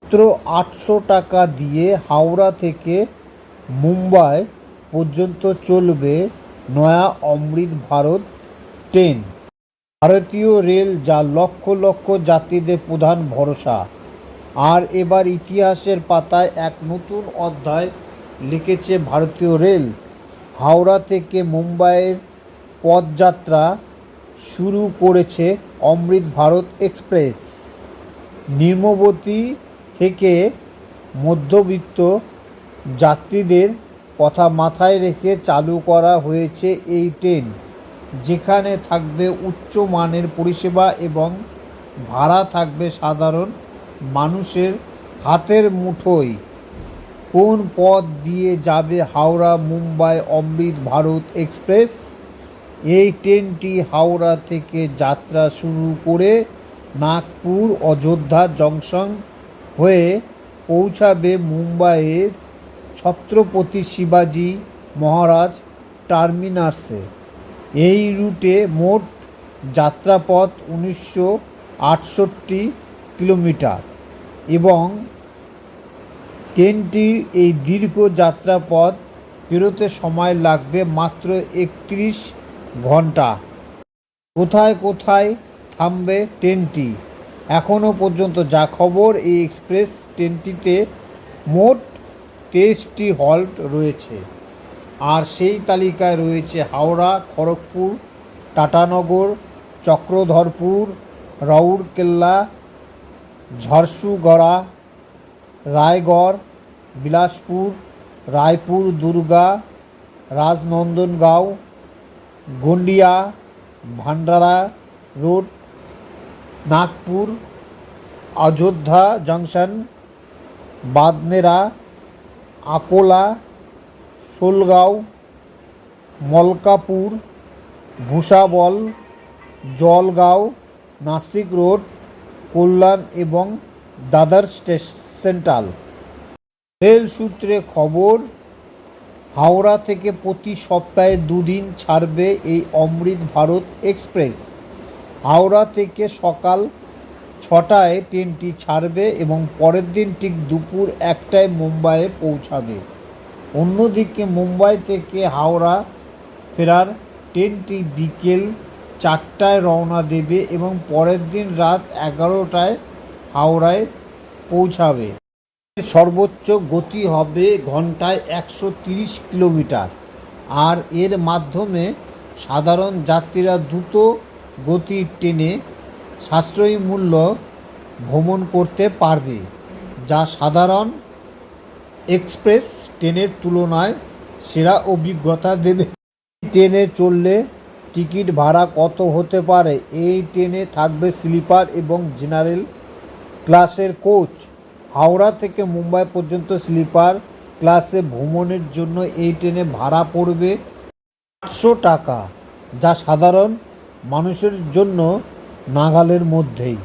মাত্র ৮০০ টাকা দিয়ে হাওড়া থেকে মুম্বাই পর্যন্ত চলবে নয়া অমৃত ভারত ট্রেন। ভারতীয় রেল যা লক্ষ লক্ষ যাত্রীদের প্রধান ভরসা। আর এবার ইতিহাসের পাতায় এক নতুন অধ্যায় লিখেছে ভারতীয় রেল। হাওড়া থেকে মুম্বাইয়ের পথযাত্রা শুরু করেছে অমৃত ভারত এক্সপ্রেস। নিম্নবর্তী থেকে মধ্যবিত্ত যাত্রীদের কথা মাথায় রেখে চালু করা হয়েছে এই ট্রেন, যেখানে থাকবে উচ্চমানের পরিষেবা এবং ভাড়া থাকবে সাধারণ মানুষের হাতের মুঠোয়। কোন পথ দিয়ে যাবে হাওড়া মুম্বাই অমৃত ভারত এক্সপ্রেস? এই ট্রেনটি হাওড়া থেকে যাত্রা শুরু করে নাগপুর অযোধ্যা জংশন হয়ে পৌঁছাবে মুম্বাইয়ের ছত্রপতি শিবাজি মহারাজ টার্মিনাসে। এই রুটে মোট যাত্রাপথ ১৯৬৮ কিলোমিটার এবং ট্রেনটির এই দীর্ঘ যাত্রাপথ পেরোতে সময় লাগবে মাত্র ৩১ ঘন্টা। কোথায় কোথায় থামবে ট্রেনটি? এখনও পর্যন্ত যা খবর, এই এক্সপ্রেস ট্রেনটিতে মোট ২৩টি হল্ট রয়েছে। আর সেই তালিকায় রয়েছে Howrah, Kharagpur, Tatanagar, Chakradharpur, Rourkela, Jharsuguda, Raigarh, Bilaspur, Raipur Durg, Rajnandgaon, Gondia, Bhandara road, Nagpur, Ayodhya junction, Badnera, Akola, Solgaon, Malkapur, Bhusawal, Jalgaon, Nashik road, Kalyan এবং দাদর সেন্ট্রাল। রেল সূত্রে খবর, হাওড়া থেকে প্রতি সপ্তাহে ২ দিন ছাড়বে এই অমৃত ভারত এক্সপ্রেস। হাওড়া থেকে সকাল ৬টায় ট্রেনটি ছাড়বে এবং পরের দিন ঠিক দুপুর ১টায় মুম্বাইয়ে পৌঁছাবে। অন্যদিকে মুম্বাই থেকে হাওড়া ফেরার ট্রেনটি বিকেল ৪টায় রওনা দেবে এবং পরের দিন রাত ১১টায় হাওড়ায় পৌঁছাবে। সর্বোচ্চ গতি হবে ঘন্টায় ১৩০ কিলোমিটার। আর এর মাধ্যমে সাধারণ যাত্রীরা দ্রুত গতির ট্রেনে সাশ্রয়ী মূল্য ভ্রমণ করতে পারবে, যা সাধারণ এক্সপ্রেস ট্রেনের তুলনায় সেরা অভিজ্ঞতা দেবে। ট্রেনে চললে টিকিট ভাড়া কত হতে পারে? এই ট্রেনে থাকবে স্লিপার এবং জেনারেল ক্লাসের কোচ। হাওড়া থেকে মুম্বাই পর্যন্ত স্লিপার ক্লাসে ভ্রমণের জন্য এই ট্রেনে ভাড়া পড়বে ৮০০ টাকা, যা সাধারণ মানুষের জন্য নাগালের মধ্যেই।